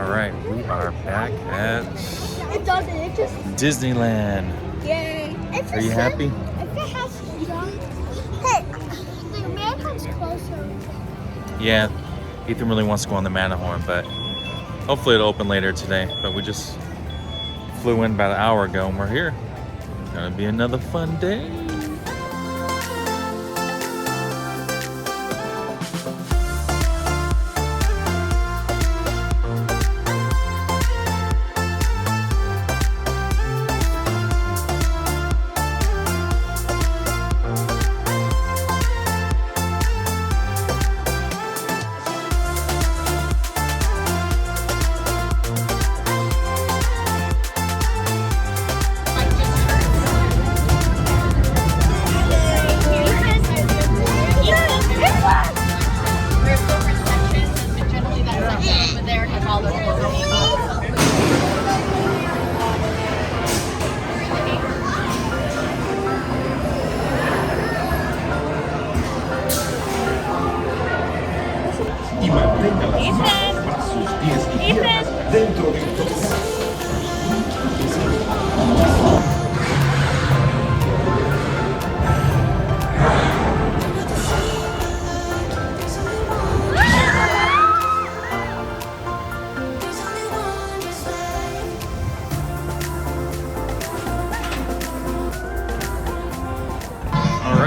All right, we are back at It doesn't. It just. Disneyland. Yay! Are you happy? If it has junk. Hey, the American's closer. Yeah, Ethan really wants to go on the Matterhorn, but hopefully it'll open later today. But we just flew in about an hour ago and we're here. Gonna be another fun day.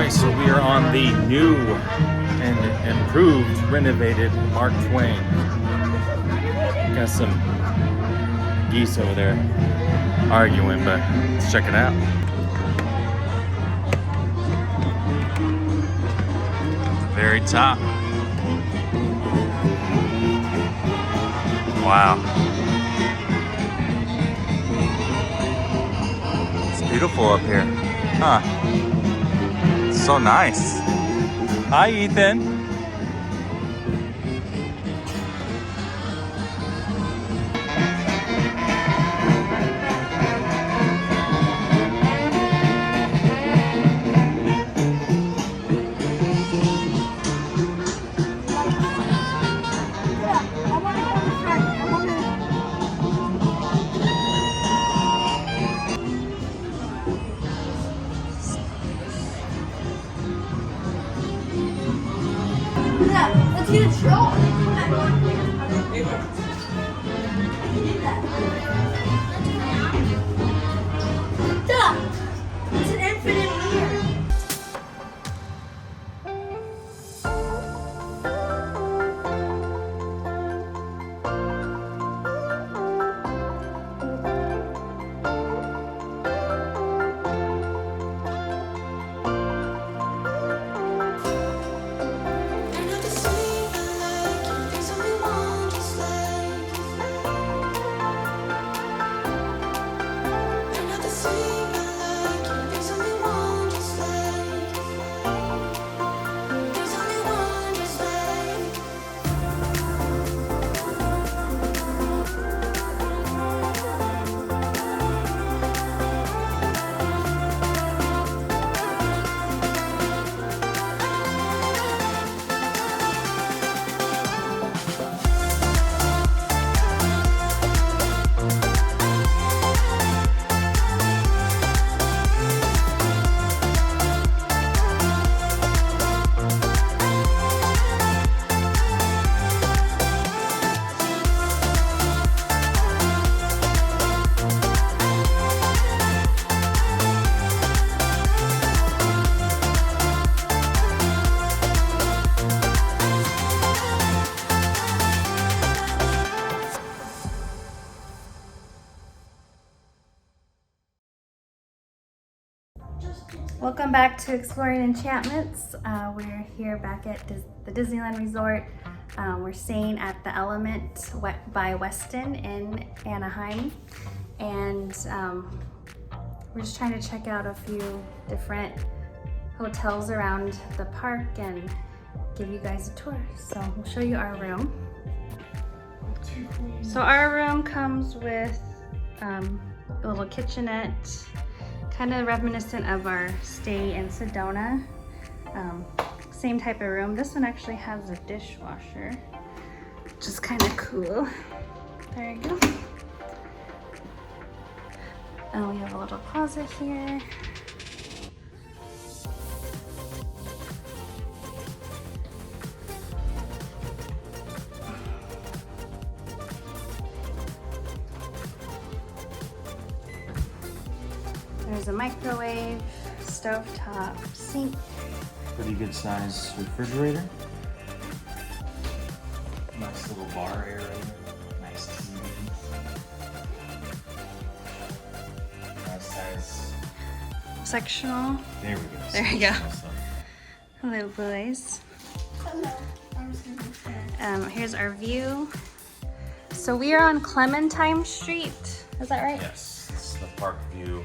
So we are on the new and improved, renovated Mark Twain. Got some geese over there arguing, but let's check it out. Very top. Wow. It's beautiful up here. Huh. So nice. Hi, Ethan. Let's get a draw. Duh! It's an infinite mirror. Welcome back to Exploring Enchantments. We're here back at the Disneyland Resort. We're staying at the Element by Westin in Anaheim. And we're just trying to check out a few different hotels around the park and give you guys a tour. So we'll show you our room. So our room comes with a little kitchenette, kind of reminiscent of our stay in Sedona. Same type of room. This one actually has a dishwasher, which is kind of cool. There you go. And we have a little closet here. There's a microwave, stovetop, sink. Pretty good size refrigerator. Nice little bar area. Nice TV. Nice size. Sectional. There we go. There you go. Sectional stuff. Hello, boys. Hello. Here's our view. So we are on Clementine Street. Is that right? Yes, it's the Park View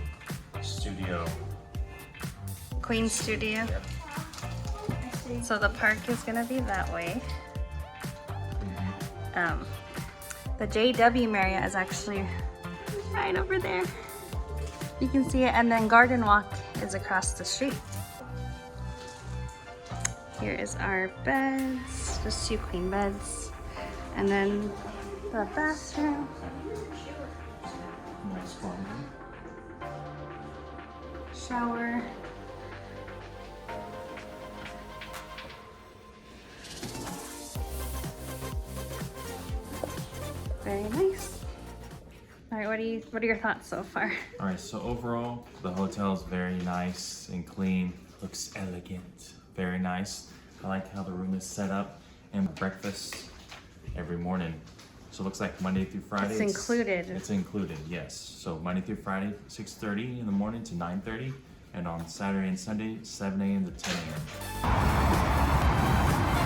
Studio. Queen Studio. Yep. So the park is gonna be that way. The JW Marriott is actually right over there. You can see it, and then Garden Walk is across the street. Here is our beds, just 2 queen beds, and then the bathroom. Nice laundry. Shower. Very nice. All right, what are your thoughts so far? All right, so overall, the hotel is very nice and clean. Looks elegant, very nice. I like how the room is set up, and breakfast every morning. So it looks like Monday through Friday. It's included. It's included, yes. So Monday through Friday, 6:30 in the morning to 9:30, and on Saturday and Sunday, 7 a.m. to 10 a.m.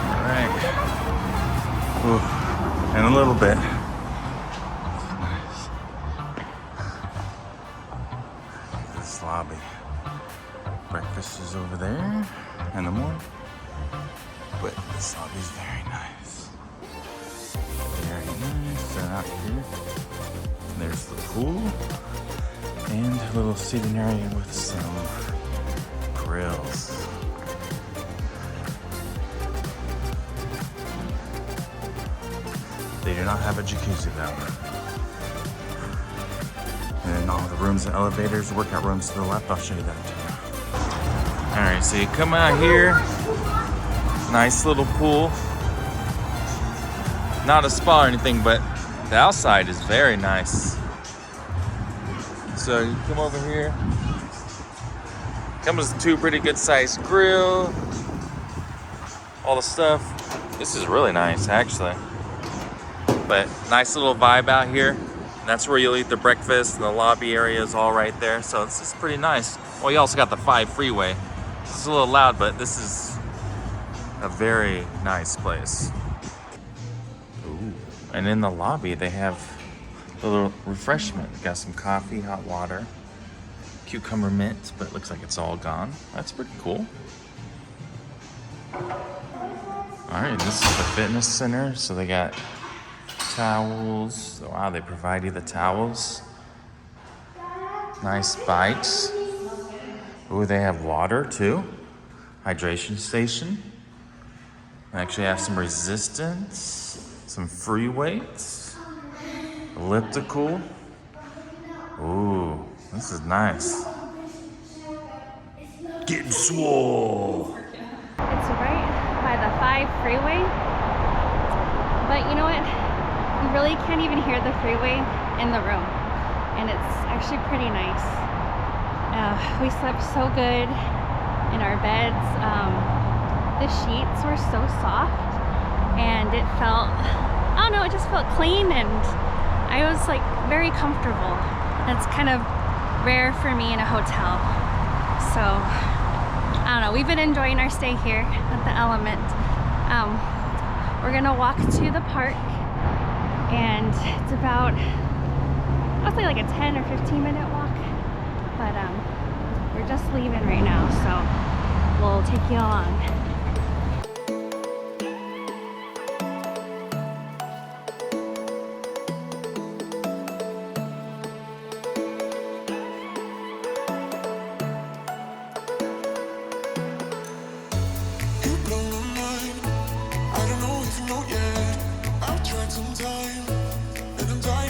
All right. Ooh, and a little bit. Nice. This lobby. Breakfast is over there in the morning, but this lobby is very nice. Very nice. And out here, there's the pool and a little seating area with some grills. They do not have a jacuzzi though. And then all the rooms and elevators, workout rooms to the left, I'll show you that too. All right, so you come out here, nice little pool. Not a spa or anything, but the outside is very nice. So you come over here. Comes with 2 pretty good sized grill. All the stuff. This is really nice, actually. But nice little vibe out here. That's where you'll eat the breakfast. The lobby area is all right there, so it's just pretty nice. Well, you also got the 5 freeway. It's a little loud, but this is a very nice place. Ooh. And in the lobby, they have a little refreshment. Got some coffee, hot water, cucumber mint, but it looks like it's all gone. That's pretty cool. All right, this is the fitness center. So they got towels. Wow, they provide you the towels. Nice bikes. Ooh, they have water too. Hydration station. They actually have some resistance, some free weights, elliptical. Ooh, this is nice. Getting swole. It's right by the 5 freeway, but you know what? You really can't even hear the freeway in the room, and it's actually pretty nice. We slept so good in our beds. The sheets were so soft, and it felt, I don't know, it just felt clean, and I was like very comfortable. That's kind of rare for me in a hotel. So I don't know, we've been enjoying our stay here at the Element. We're gonna walk to the park, and it's about, I'll say like a 10 or 15 minute walk, but we're just leaving right now, so we'll take you along. I don't know if you know yet. I've tried some time, and I'm dying.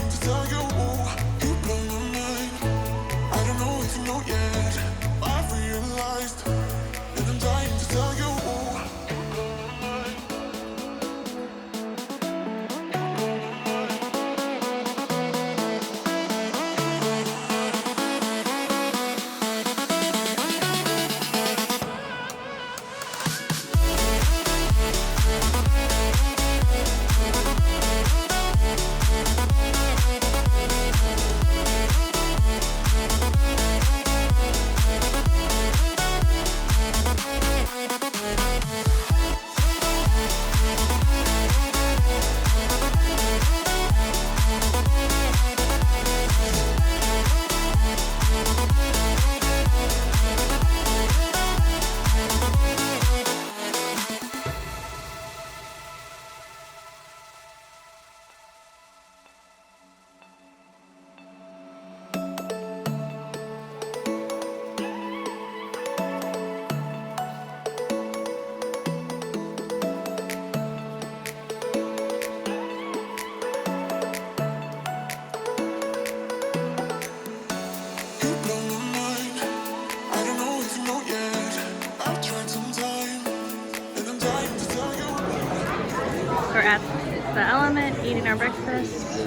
Element, eating our breakfast,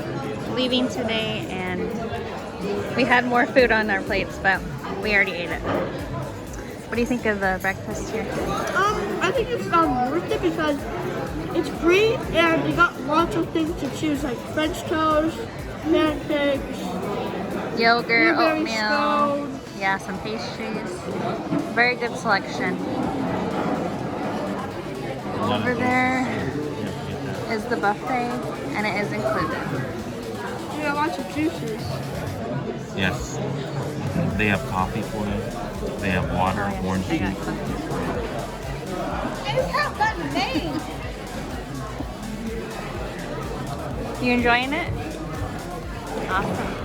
leaving today, and we had more food on our plates, but we already ate it. What do you think of the breakfast here? I think it's worth it because it's free and you got lots of things to choose, like French toast, pancakes, Yogurt, blueberry oatmeal, scone. yeah, some pastries. Very good selection. Over there is the buffet, and it is included. You got lots of juices. Yes. They have coffee for you. They have water, Oh, yes, orange I got juice. coffee. And it's not that name. You enjoying it? Awesome.